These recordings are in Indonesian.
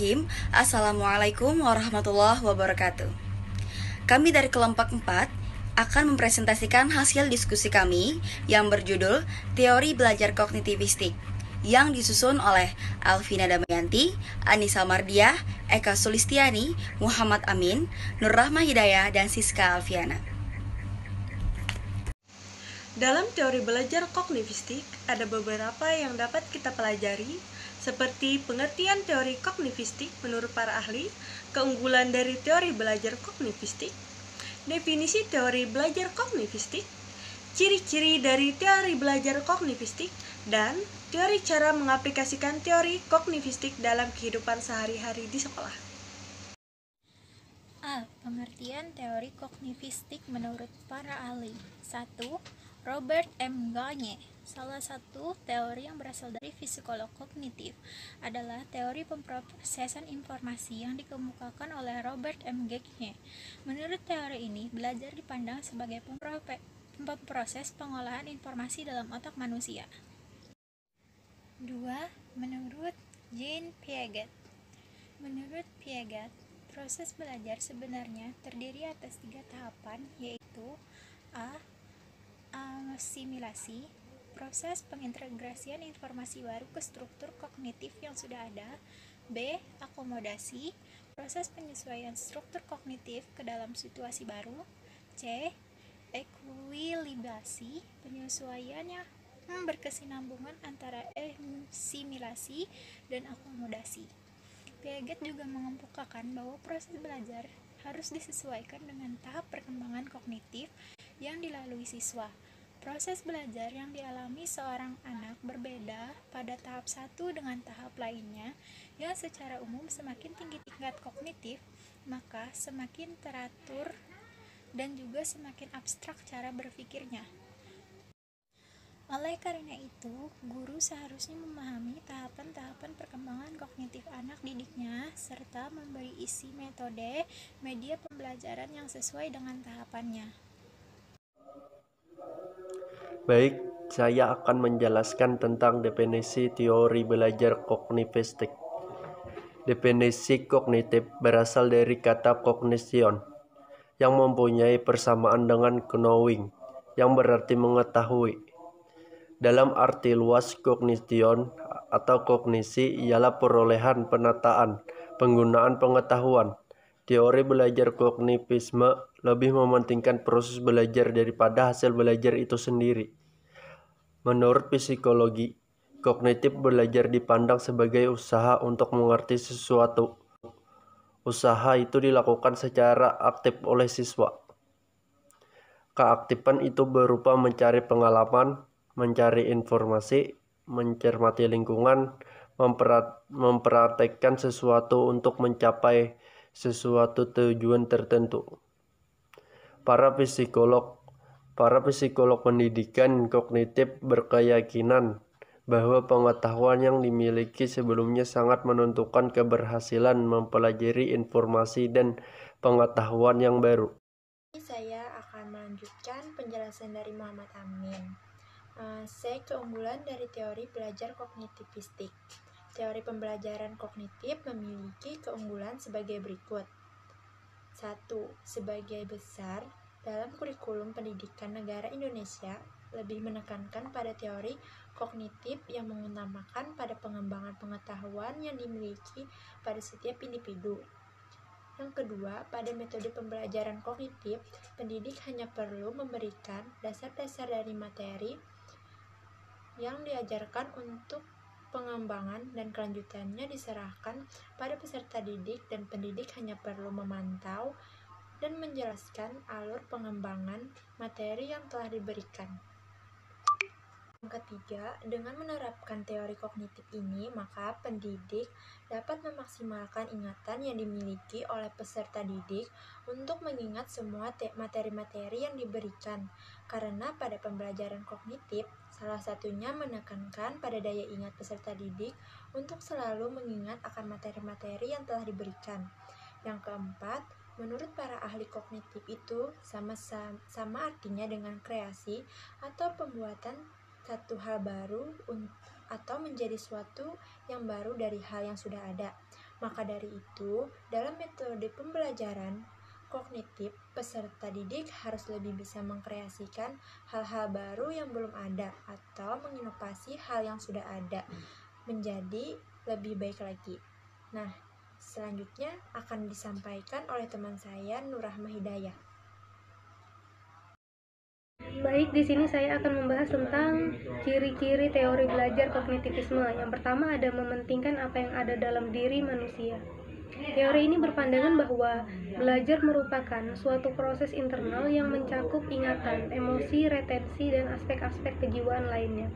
Bismillahirrahmanirrahim. Assalamualaikum warahmatullahi wabarakatuh. Kami dari kelompok 4 akan mempresentasikan hasil diskusi kami yang berjudul Teori Belajar Kognitivistik yang disusun oleh Alvina Damayanti, Anissa Mardiah, Eka Sulistiani, Muhammad Amin, Nur Rahma Hidayah, dan Siska Alfiana. Dalam teori belajar kognitivistik, ada beberapa yang dapat kita pelajari, seperti pengertian teori kognitivistik menurut para ahli, keunggulan dari teori belajar kognitivistik, definisi teori belajar kognitivistik, ciri-ciri dari teori belajar kognitivistik, dan teori cara mengaplikasikan teori kognitivistik dalam kehidupan sehari-hari di sekolah. A. Pengertian teori kognitivistik menurut para ahli. 1. Robert M. Gagne. Salah satu teori yang berasal dari psikolog kognitif adalah teori pemrosesan informasi yang dikemukakan oleh Robert M. Gagne. Menurut teori ini, belajar dipandang sebagai pemproses pengolahan informasi dalam otak manusia. 2. Menurut Jean Piaget. Menurut Piaget, proses belajar sebenarnya terdiri atas 3 tahapan, yaitu A. Asimilasi, proses pengintegrasian informasi baru ke struktur kognitif yang sudah ada. B. Akomodasi, proses penyesuaian struktur kognitif ke dalam situasi baru. C. Ekuilibrasi, penyesuaian yang berkesinambungan antara asimilasi dan akomodasi. Piaget juga mengemukakan bahwa proses belajar harus disesuaikan dengan tahap perkembangan kognitif yang dilalui siswa. Proses belajar yang dialami seorang anak berbeda pada tahap satu dengan tahap lainnya, yang secara umum semakin tinggi tingkat kognitif, maka semakin teratur dan juga semakin abstrak cara berpikirnya. Oleh karena itu, guru seharusnya memahami tahapan-tahapan perkembangan kognitif anak didiknya, serta memberi isi metode media pembelajaran yang sesuai dengan tahapannya. Baik, saya akan menjelaskan tentang definisi teori belajar kognitivistik. Definisi kognitif berasal dari kata cognition, yang mempunyai persamaan dengan knowing, yang berarti mengetahui. Dalam arti luas, cognition atau kognisi ialah perolehan, penataan, penggunaan pengetahuan. Teori belajar kognitivisme lebih mementingkan proses belajar daripada hasil belajar itu sendiri. Menurut psikologi, kognitif belajar dipandang sebagai usaha untuk mengerti sesuatu. Usaha itu dilakukan secara aktif oleh siswa. Keaktifan itu berupa mencari pengalaman, mencari informasi, mencermati lingkungan, mempraktekkan sesuatu untuk mencapai sesuatu tujuan tertentu. Para psikolog pendidikan kognitif berkeyakinan bahwa pengetahuan yang dimiliki sebelumnya sangat menentukan keberhasilan mempelajari informasi dan pengetahuan yang baru. Saya akan melanjutkan penjelasan dari Muhammad Amin. Keunggulan dari teori belajar kognitivistik. Teori pembelajaran kognitif memiliki keunggulan sebagai berikut. 1. Sebagai besar, dalam kurikulum pendidikan negara Indonesia lebih menekankan pada teori kognitif yang mengutamakan pada pengembangan pengetahuan yang dimiliki pada setiap individu. Yang kedua, pada metode pembelajaran kognitif, pendidik hanya perlu memberikan dasar-dasar dari materi yang diajarkan, untuk pengembangan dan kelanjutannya diserahkan pada peserta didik, dan pendidik hanya perlu memantau dan menjelaskan alur pengembangan materi yang telah diberikan. Yang ketiga, dengan menerapkan teori kognitif ini, maka pendidik dapat memaksimalkan ingatan yang dimiliki oleh peserta didik untuk mengingat semua materi-materi yang diberikan. Karena pada pembelajaran kognitif, salah satunya menekankan pada daya ingat peserta didik untuk selalu mengingat akan materi-materi yang telah diberikan. Yang keempat, menurut para ahli kognitif itu sama artinya dengan kreasi atau pembuatan satu hal baru atau menjadi suatu yang baru dari hal yang sudah ada. Maka dari itu, dalam metode pembelajaran kognitif, peserta didik harus lebih bisa mengkreasikan hal-hal baru yang belum ada atau menginovasi hal yang sudah ada menjadi lebih baik lagi. Nah, selanjutnya akan disampaikan oleh teman saya Nurrahma Hidayah. Baik, di sini saya akan membahas tentang ciri-ciri teori belajar kognitivisme. Yang pertama ada mementingkan apa yang ada dalam diri manusia. Teori ini berpandangan bahwa belajar merupakan suatu proses internal yang mencakup ingatan, emosi, retensi, dan aspek-aspek kejiwaan lainnya.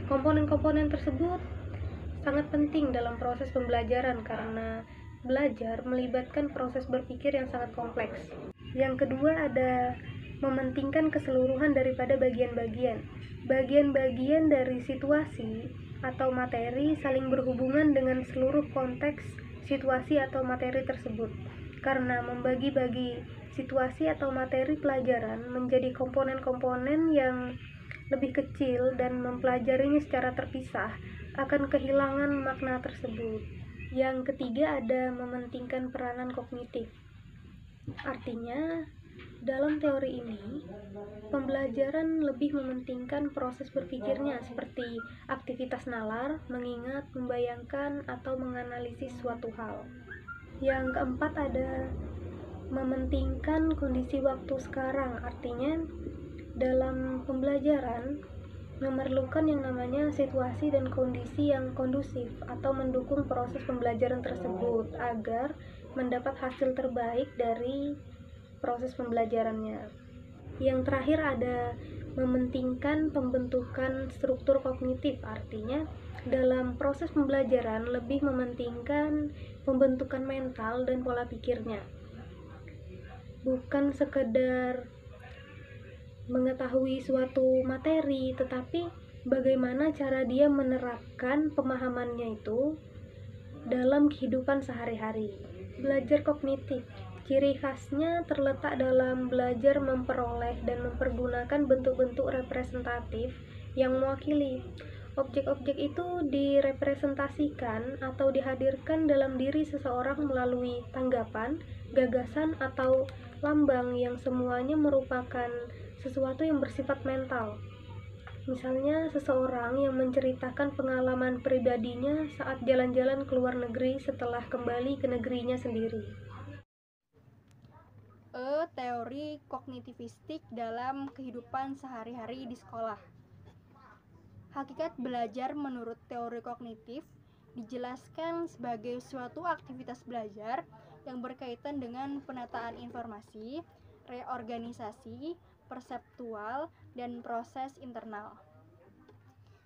Komponen-komponen tersebut sangat penting dalam proses pembelajaran karena belajar melibatkan proses berpikir yang sangat kompleks. Yang kedua ada mementingkan keseluruhan daripada bagian-bagian. Bagian-bagian dari situasi atau materi saling berhubungan dengan seluruh konteks situasi atau materi tersebut. Karena membagi-bagi situasi atau materi pelajaran menjadi komponen-komponen yang lebih kecil dan mempelajarinya secara terpisah akan kehilangan makna tersebut. Yang ketiga ada mementingkan peranan kognitif. Artinya, dalam teori ini, pembelajaran lebih mementingkan proses berpikirnya seperti aktivitas nalar, mengingat, membayangkan, atau menganalisis suatu hal. Yang keempat ada mementingkan kondisi waktu sekarang. Artinya, dalam pembelajaran memerlukan yang namanya situasi dan kondisi yang kondusif atau mendukung proses pembelajaran tersebut agar mendapat hasil terbaik dari proses pembelajarannya. Yang terakhir ada mementingkan pembentukan struktur kognitif, artinya dalam proses pembelajaran lebih mementingkan pembentukan mental dan pola pikirnya. Bukan sekedar mengetahui suatu materi, tetapi bagaimana cara dia menerapkan pemahamannya itu dalam kehidupan sehari-hari. Belajar kognitif, ciri khasnya terletak dalam belajar memperoleh dan mempergunakan bentuk-bentuk representatif yang mewakili. Objek-objek itu direpresentasikan atau dihadirkan dalam diri seseorang melalui tanggapan, gagasan, atau lambang yang semuanya merupakan sesuatu yang bersifat mental. Misalnya seseorang yang menceritakan pengalaman pribadinya saat jalan-jalan ke luar negeri setelah kembali ke negerinya sendiri. Teori kognitivistik dalam kehidupan sehari-hari di sekolah. Hakikat belajar menurut teori kognitif dijelaskan sebagai suatu aktivitas belajar yang berkaitan dengan penataan informasi, reorganisasi, perseptual, dan proses internal.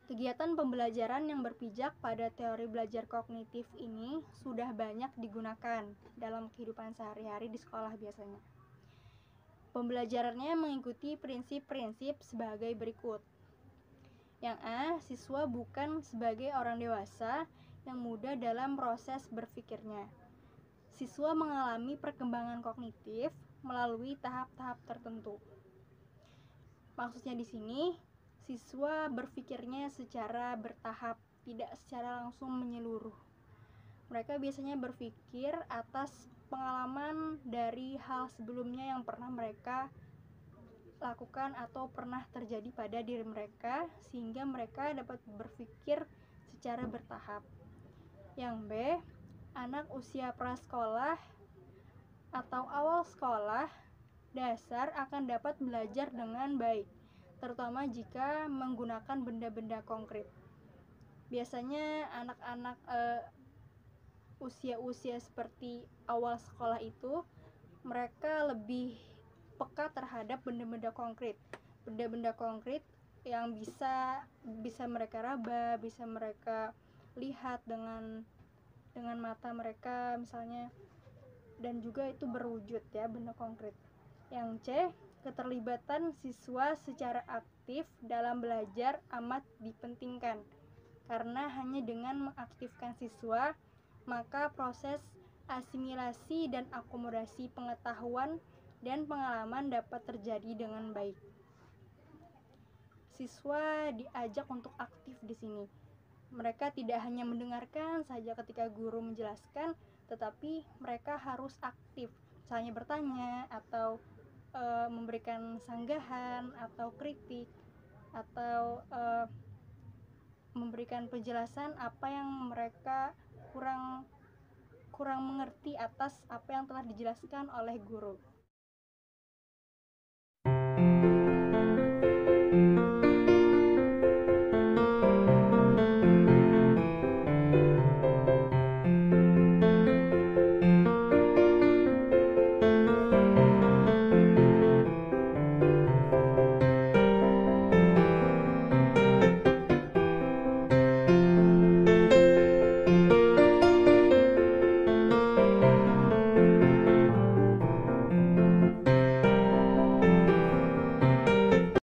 Kegiatan pembelajaran yang berpijak pada teori belajar kognitif ini sudah banyak digunakan dalam kehidupan sehari-hari di sekolah biasanya. Pembelajarannya mengikuti prinsip-prinsip sebagai berikut. Yang A, siswa bukan sebagai orang dewasa yang mudah dalam proses berpikirnya. Siswa mengalami perkembangan kognitif melalui tahap-tahap tertentu. Maksudnya di sini, siswa berpikirnya secara bertahap, tidak secara langsung menyeluruh. Mereka biasanya berpikir atas pengalaman dari hal sebelumnya yang pernah mereka lakukan atau pernah terjadi pada diri mereka, sehingga mereka dapat berpikir secara bertahap. Yang B, anak usia prasekolah atau awal sekolah dasar akan dapat belajar dengan baik, terutama jika menggunakan benda-benda konkret. Biasanya anak-anak usia-usia seperti awal sekolah itu mereka lebih peka terhadap benda-benda konkret. Benda-benda konkret yang bisa mereka raba, bisa mereka lihat dengan mata mereka misalnya, dan juga itu berwujud ya, benda konkret. Yang C, keterlibatan siswa secara aktif dalam belajar amat dipentingkan, karena hanya dengan mengaktifkan siswa, maka proses asimilasi dan akomodasi pengetahuan dan pengalaman dapat terjadi dengan baik. Siswa diajak untuk aktif di sini. Mereka tidak hanya mendengarkan saja ketika guru menjelaskan, tetapi mereka harus aktif, misalnya bertanya atau memberikan sanggahan atau kritik atau memberikan penjelasan apa yang mereka kurang mengerti atas apa yang telah dijelaskan oleh guru.